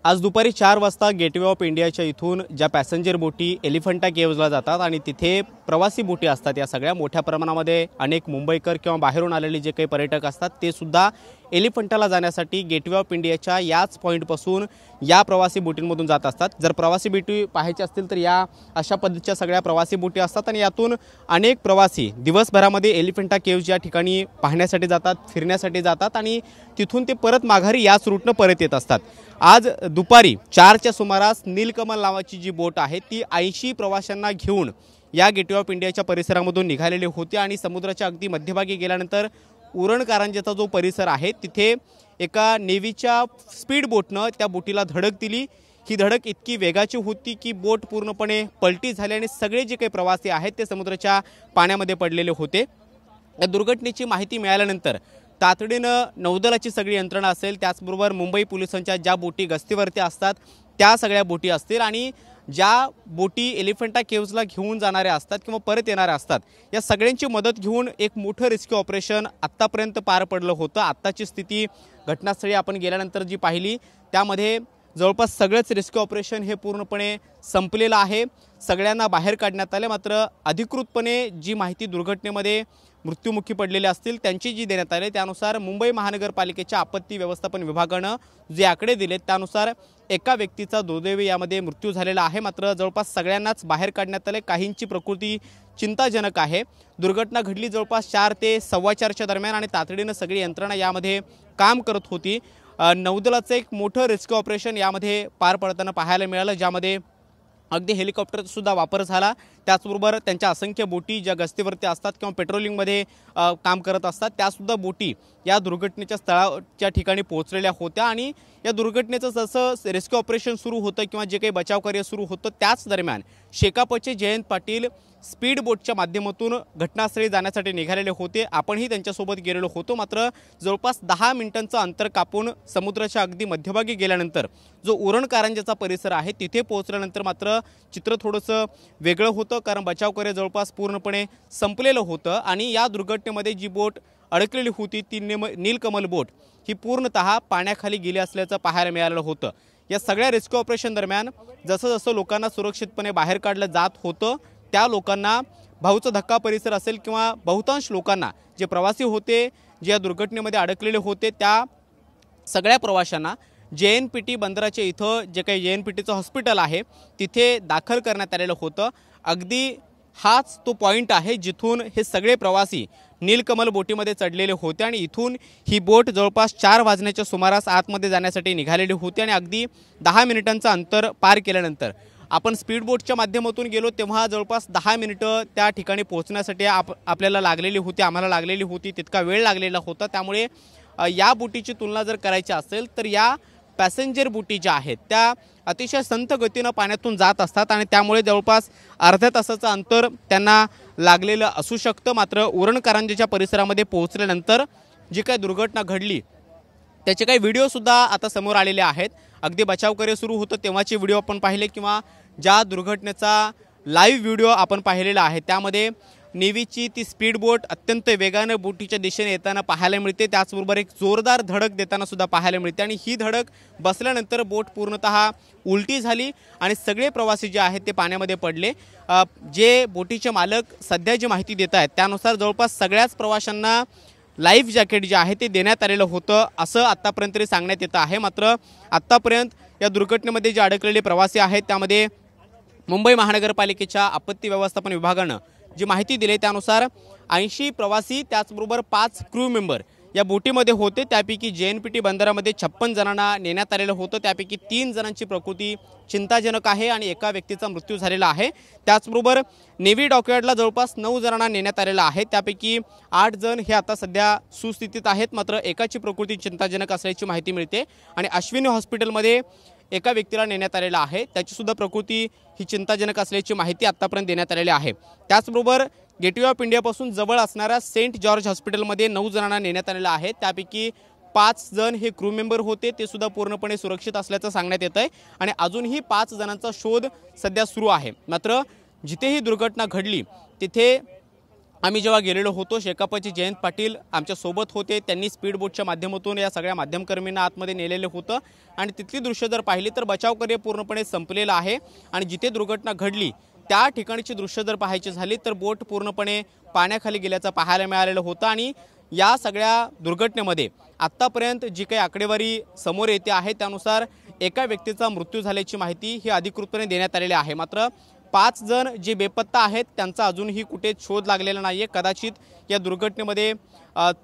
आज दुपारी 4 वाजता गेटवे ऑफ इंडियाच्या इथून ज्या पॅसेंजर बोटी एलिफंटा केव्जला जातात आणि तिथे प्रवासी बोटी असतात, या सगळ्या मोठ्या प्रमाणामध्ये अनेक मुंबईकर किंवा बाहेरून आलेले जे काही पर्यटक असतात ते सुद्धा एलिफंटाला जाण्यासाठी गेटवे ऑफ इंडियाच्या याच पॉईंटपासून या प्रवासी बोटींमधून जात असतात। जर प्रवासी बोटी पाहायचे असतील तर या अशा पद्धतीच्या सगळ्या प्रवासी बोटी असतात आणि यातून अनेक प्रवासी दिवसभरामध्ये एलिफंटा केव्ज या ठिकाणी पाहण्यासाठी जातात, फिरण्यासाठी जातात आणि तिथून ते परत माघारी याच रूटने परत येत असतात। आज दुपारी 4च्या सुमारास नीलकमल नावाची जी बोट आहे ती 80 प्रवाशांना घेऊन या गेटवे ऑफ इंडियाच्या परिसरामधून निघालेले होते आणि समुद्राच्या अगदी मध्यभागी गेल्यानंतर उरण कारंजाचा जो परिसर आहे तिथे एका नेव्हीच्या स्पीड बोटनं त्या बोटीला धडक दिली। ही धडक इतकी वेगाची होती की बोट पूर्णपणे पलटी झाली आणि सगळे जे काही प्रवासी आहेत ते समुद्राच्या पाण्यामध्ये पडलेले होते। या दुर्घटनेची माहिती मिळाल्यानंतर तातडीनं नौदलाची सगळी यंत्रणा असेल, त्याचबरोबर मुंबई पोलिसांच्या ज्या बोटी गस्तीवरती असतात त्या सगळ्या बोटी असतील आणि ज्या बोटी एलिफंटा केव्जला घेऊन जाणाऱ्या असतात किंवा परत येणाऱ्या असतात या सगळ्यांची मदत घेऊन एक मोठं रेस्क्यू ऑपरेशन आत्तापर्यंत पार पडलं होतं। आत्ताची स्थिती घटनास्थळी आपण गेल्यानंतर जी पाहिली त्यामध्ये जवळपास सगळेच रेस्क्यू ऑपरेशन हे पूर्णपणे संपलेलं आहे, सगळ्यांना बाहेर काढण्यात आले। मात्र अधिकृतपणे जी माहिती दुर्घटनेमध्ये मृत्युमुखी पडलेले असतील त्यांची जी देण्यात आली त्यानुसार मुंबई महानगरपालिकेच्या आपत्ती व्यवस्थापन विभागानं जे आकडे दिलेत त्यानुसार एका व्यक्तीचा दुर्दैवी यामध्ये मृत्यू झालेला आहे। मात्र जवळपास सगळ्यांनाच बाहेर काढण्यात आले, काहींची प्रकृती चिंताजनक आहे। दुर्घटना घडली जवळपास 4 ते 4:15च्या दरम्यान आणि तातडीनं सगळी यंत्रणा यामध्ये काम करत होती। नौदलाचं एक मोठं रेस्क्यू ऑपरेशन यामध्ये पार पडताना पाहायला मिळालं, ज्यामध्ये अगदी हेलिकॉप्टरचा सुद्धा वापर झाला। त्याचबरोबर त्यांच्या असंख्य बोटी ज्या गस्तीवरती असतात किंवा पेट्रोलिंगमध्ये काम करत असतात त्यासुद्धा बोटी या दुर्घटनेच्या स्थळाच्या ठिकाणी पोहोचलेल्या होत्या आणि या दुर्घटनेचं जसं रेस्क्यू ऑपरेशन सुरू होतं किंवा जे काही बचाव कार्य सुरू होतं त्याच दरम्यान शेकापचे जयंत पाटील स्पीड बोटच्या माध्यमातून घटनास्थळी जाण्यासाठी निघालेले होते। आपणही त्यांच्यासोबत गेलेलो होतो। मात्र जवळपास 10 मिनिटांचं अंतर कापून समुद्राच्या अगदी मध्यभागी गेल्यानंतर जो उरण कारंजाचा परिसर आहे तिथे पोहोचल्यानंतर मात्र चित्र थोडंसं वेगळं होतं, कारण बचाव कार्य जवळपास पूर्णपणे संपलेलं होतं आणि या दुर्घटनेमध्ये जी बोट अडकलेली होती ती नीलकमल बोट ही पूर्णतः पाण्याखाली गेली असल्याचं पाहायला मिळालेलं होतं। या सगळ्या रेस्क्यू ऑपरेशन दरम्यान जसं जसं लोकांना सुरक्षितपणे बाहेर काढलं जात होतं त्या लोकांना भाऊचा धक्का परिसर असेल किंवा बहुतांश लोकांना जे प्रवासी होते जे या दुर्घटनेमध्ये अडकलेले होते त्या सगळ्या प्रवाशांना JNPT बंदराच्या इथं जे काही JNPTचं हॉस्पिटल आहे तिथे दाखल करण्यात आलेलं होतं। अगदी हाच तो पॉईंट आहे जिथून हे सगळे प्रवासी नीलकमल बोटीमध्ये चढलेले होते आणि इथून ही बोट जवळपास 4 वाजण्याच्या सुमारास आतमध्ये जाण्यासाठी निघालेली होती आणि अगदी 10 मिनिटांचं अंतर पार केल्यानंतर आपण स्पीड बोटच्या माध्यमातून गेलो तेव्हा जवळपास 10 मिनिटं त्या ठिकाणी पोहोचण्यासाठी आपल्याला लागलेली होती, आम्हाला लागलेली होती, तितका वेळ लागलेला होता। त्यामुळे या बोटीची तुलना जर करायची असेल तर या पॅसेंजर बोटी ज्या आहेत त्या अतिशय संथ गतीनं पाण्यातून जात असतात आणि त्यामुळे जवळपास अर्ध्या तासाचं अंतर त्यांना लागलेलं असू शकतं। मात्र उरण कारंजाच्या परिसरामध्ये पोहोचल्यानंतर जी काही दुर्घटना घडली त्याचे काही व्हिडिओसुद्धा आता समोर आलेले आहेत। अगदी बचाव कार्य सुरू होतं तेव्हाचे व्हिडिओ आपण पाहिले किंवा ज्या दुर्घटनेचा लाईव्ह व्हिडिओ आपण पाहिलेला आहे त्यामध्ये नेव्हीची ती स्पीड बोट अत्यंत वेगाने बोटीच्या दिशेने येताना पाहायला मिळते, त्याचबरोबर एक जोरदार धडक देताना सुद्धा पाहायला मिळते आणि ही धडक बसल्यानंतर बोट पूर्णतः उलटी झाली आणि सगळे प्रवासी जे आहेत ते पाण्यामध्ये पडले। जे बोटीचे मालक सध्या जी माहिती देत आहेत त्यानुसार जवळपास सगळ्याच प्रवाशांना लाईफ जॅकेट जे आहे ते देण्यात आलेलं होतं असं आत्तापर्यंत तरी सांगण्यात येतं आहे। मात्र आत्तापर्यंत या दुर्घटनेमध्ये जे अडकलेले प्रवासी आहेत त्यामध्ये मुंबई महानगरपालिकेच्या आपत्ती व्यवस्थापन विभागानं जी माहिती दिली त्यानुसार 80 प्रवासी त्याचबरोबर 5 क्रू मेंबर या बोटीमध्ये होते। त्यापैकी JNPT बंदरामध्ये 56 जणांना नेण्यात आलेलं होतं, त्यापैकी 3 जणांची प्रकृती चिंताजनक आहे आणि एका व्यक्तीचा मृत्यू झालेला आहे। त्याचबरोबर नेव्ही डॉकयार्डला जवळपास 9 जणांना नेण्यात आलेलं आहे, त्यापैकी 8 जण हे आता सध्या सुस्थितीत आहेत। मात्र एकाची प्रकृती चिंताजनक असल्याची माहिती मिळते आणि अश्विनी हॉस्पिटलमध्ये एका व्यक्तीला नेण्यात आलेला आहे, त्याची सुद्धा प्रकृती ही चिंताजनक असल्याची माहिती आत्तापर्यंत देण्यात आलेली आहे। त्याचबरोबर गेटवे ऑफ इंडियापासून जवळ असणाऱ्या सेंट जॉर्ज हॉस्पिटलमध्ये 9 जणांना नेण्यात आलेलं आहे, त्यापैकी 5 जण हे क्रू मेंबर होते, ते सुद्धा पूर्णपणे सुरक्षित असल्याचं सांगण्यात येत आहे आणि अजूनही 5 जणांचा शोध सध्या सुरू आहे। मात्र जिथे ही दुर्घटना घडली तिथे आम्ही जेव्हा गेलेलो होतो शेकापचे जयंत पाटील आमच्या सोबत होते, त्यांनी स्पीड बोटच्या माध्यमातून या सगळ्या माध्यमकर्मींना आतमध्ये नेलेलं होतं आणि तिथली दृश्य जर पाहिली तर बचावकार्य पूर्णपणे संपलेलं आहे आणि जिथे दुर्घटना घडली त्या ठिकाणची दृश्य जर पाहायची झाली तर बोट पूर्णपणे पाण्याखाली गेल्याचं पाहायला मिळालेलं होतं आणि या सगळ्या दुर्घटनेमध्ये आत्तापर्यंत जी काही आकडेवारी समोर येते आहे त्यानुसार एका व्यक्तीचा मृत्यू झाल्याची माहिती ही अधिकृतपणे देण्यात आलेली आहे। मात्र 5 जण जे बेपत्ता आहेत त्यांचा अजूनही कुठे शोध लागलेला नाहीये। कदाचित या दुर्घटनेमध्ये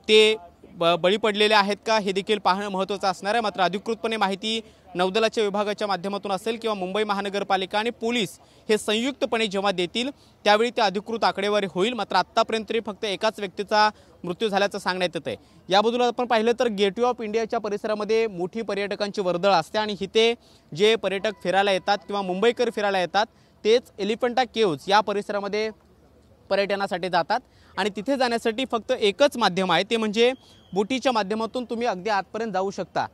ते बळी पडलेले आहेत का हे देखील पाहणं महत्त्वाचं असणार आहे। मात्र अधिकृतपणे माहिती नौदलाच्या विभागाच्या माध्यमातून असेल किंवा मुंबई महानगरपालिका आणि पोलीस हे संयुक्तपणे जेव्हा देतील त्यावेळी ते अधिकृत आकडेवारी होईल। मात्र आत्तापर्यंत तरी फक्त एकाच व्यक्तीचा मृत्यू झाल्याचं सांगण्यात येतंय। याबद्दल आपण पाहिलं तर गेटवे ऑफ इंडियाच्या परिसरामध्ये मोठी पर्यटकांची वर्दळ असते आणि इथे जे पर्यटक फिरायला येतात किंवा मुंबईकर फिरायला येतात तेच एलिफंटा केव्ज या परिसरामध्ये पर्यटनासाठी जातात आणि तिथे जाण्यासाठी फक्त एकच माध्यम आहे ते म्हणजे बोटीच्या माध्यमातून तुम्ही अगदी आतपर्यंत जाऊ शकता।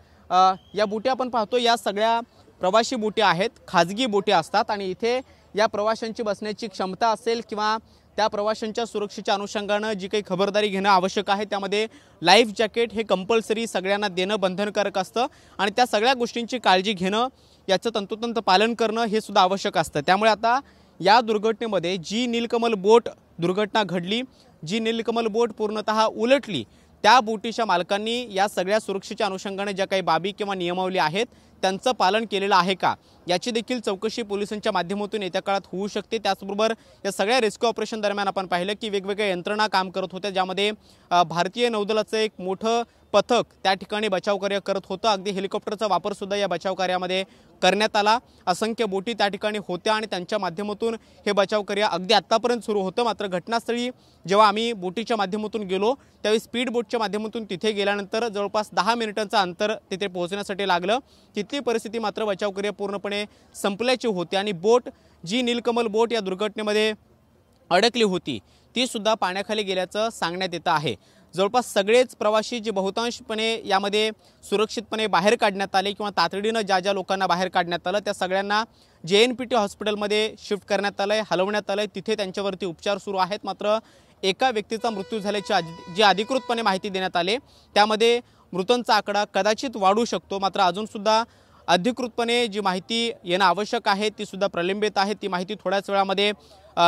या बोटी आपण पाहतो या सगळ्या प्रवासी बोटी आहेत, खाजगी बोटी असतात आणि इथे या प्रवाशांची बसण्याची क्षमता असेल किंवा त्या प्रवाशांच्या सुरक्षेच्या अनुषंगाने जी काही खबरदारी घेणं आवश्यक आहे त्यामध्ये लाईफ जॅकेट हे कंपल्सरी सगळ्यांना देणं बंधनकारक असतं आणि त्या सगळ्या गोष्टींची काळजी घेणं याचं तंतोतंत पालन करणं हे सुद्धा आवश्यक असतं। त्यामुळे आता या दुर्घटनेमध्ये जी नीलकमल बोट दुर्घटना घडली, जी नीलकमल बोट पूर्णतः उलटली, त्या बोटीच्या मालकांनी या सगळ्या सुरक्षेच्या अनुषंगाने ज्या काही बाबी किंवा नियमावली आहेत त्यांचं पालन केलेलं आहे का याची देखील चौकशी पोलिसांच्या माध्यमातून येत्या काळात होऊ शकते। त्याचबरोबर या सगळ्या रेस्क्यू ऑपरेशन दरम्यान आपण पाहिलं की वेगवेगळ्या यंत्रणा काम करत होत्या ज्यामध्ये भारतीय नौदलाचं एक मोठं पथक त्या ठिकाणी बचावकार्य करत होतं। अगदी हेलिकॉप्टरचा वापर सुद्धा या बचावकार्यामध्ये करण्यात आला। असंख्य बोटी त्या ठिकाणी होत्या आणि त्यांच्या माध्यमातून हे बचावकार्य अगदी आत्तापर्यंत सुरू होतं। मात्र घटनास्थळी जेव्हा आम्ही बोटीच्या माध्यमातून गेलो त्यावेळी स्पीड बोटच्या माध्यमातून तिथे गेल्यानंतर जवळपास 10 मिनिटांचं अंतर तिथे पोहोचण्यासाठी लागलं। तिथली परिस्थिती मात्र बचावकार्य पूर्णपणे संपल्याची होती आणि बोट जी नीलकमल बोट या दुर्घटनेमध्ये अडकली होती ती सुद्धा पाण्याखाली गेल्याचं सांगण्यात येतं आहे। जवळपास सगळेच प्रवासी जे बहुतांशपणे यामध्ये सुरक्षितपणे बाहेर काढण्यात आले किंवा तातडीनं ज्या लोकांना बाहेर काढण्यात आलं त्या सगळ्यांना JNPT हॉस्पिटलमध्ये शिफ्ट करण्यात आलंय, हलवण्यात आलंय, तिथे त्यांच्यावरती उपचार सुरू आहेत। मात्र एका व्यक्तीचा मृत्यू झाल्याची जी अधिकृतपणे माहिती देण्यात आली त्यामध्ये मृतांचा आकडा कदाचित वाढू शकतो। मात्र अजून सुद्धा अधिकृतपणे जी माहिती येणं आवश्यक आहे ती सुद्धा प्रलंबित आहे। ती माहिती थोड्याच वेळामध्ये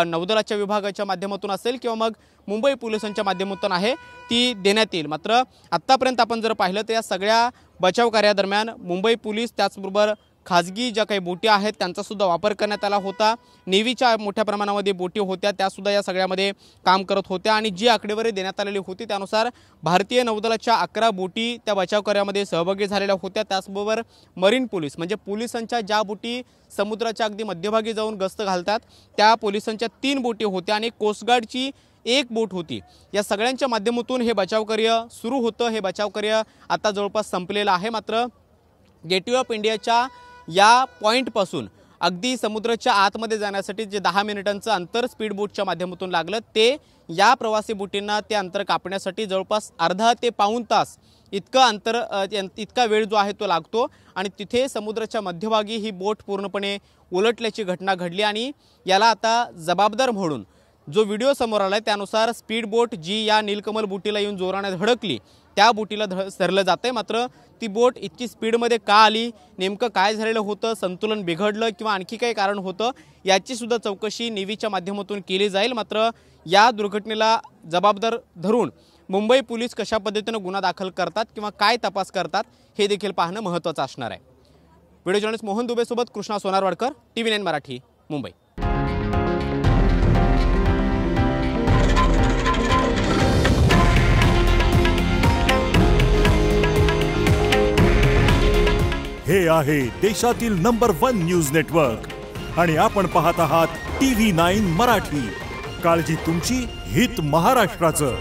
नौदलाच्या विभागाच्या माध्यमातून असेल किंवा मग मुंबई पोलिसांच्या माध्यमातून आहे ती देण्यात येईल। मात्र आत्तापर्यंत आपण जर पाहिलं तर या सगळ्या बचाव कार्यादरम्यान मुंबई पोलीस त्याचबरोबर खाजगी ज्या काही बोटी आहेत त्यांचा सुद्धा वापर करण्यात आला होता। नेव्हीच्या मोठ्या प्रमाणामध्ये बोटी होत्या त्या सुद्धा या सगळ्यामध्ये काम करत होत्या आणि जी आकडेवारी देण्यात आलेली होती त्यानुसार भारतीय नौदलाच्या 11 बोटी त्या बचाव कार्यामध्ये सहभागी झालेल्या होत्या। त्याचबरोबर मरीन पोलीस म्हणजे पोलिसांच्या ज्या बोटी समुद्राच्या अगदी मध्यभागी जाऊन गस्त घालतात त्या पोलिसांच्या 3 बोटी होत्या आणि कोस्टगार्डची 1 बोट होती। या सगळ्यांच्या माध्यमातून हे बचावकार्य सुरू होतं। हे बचावकार्य आता जवळपास संपलेलं आहे। मात्र गेटवे ऑफ इंडियाच्या या पॉईंटपासून अगदी समुद्राच्या आतमध्ये जाण्यासाठी जे 10 मिनिटांचं अंतर स्पीड बोटच्या माध्यमातून लागलं ते या प्रवासी बोटींना ते अंतर कापण्यासाठी जवळपास अर्धा ते पाऊण तास इतका वेळ जो आहे तो लागतो आणि तिथे समुद्राच्या मध्यभागी ही बोट पूर्णपणे उलटल्याची घटना घडली आणि याला आता जबाबदार म्हणून जो व्हिडिओ समोर आलाय त्यानुसार स्पीड बोट जी या नीलकमल बोटीला येऊन जोराने धडकली त्या बोटीला धरलं जातंय। मात्र ती बोट इतकी स्पीडमध्ये का आली, नेमकं काय झालेलं होतं, संतुलन बिघडलं किंवा आणखी काही कारण होतं याची सुद्धा चौकशी नेव्हीच्या माध्यमातून केली जाईल। मात्र या दुर्घटनेला जबाबदार धरून मुंबई पोलीस कशा पद्धतीने गुन्हा दाखल करतात किंवा काय तपास करतात हे देखील पाहणं महत्त्वाचं असणार आहे। व्हिडिओ जर्नलिस्ट मोहन दुबे सोबत कृष्णा सोनारवाडकर, TV9 मराठी, मुंबई। हे आहे देशातील नंबर 1 न्यूज नेटवर्क आणि आपण पाहत आहात TV9 मराठी। काळजी तुमची, हित महाराष्ट्राचं।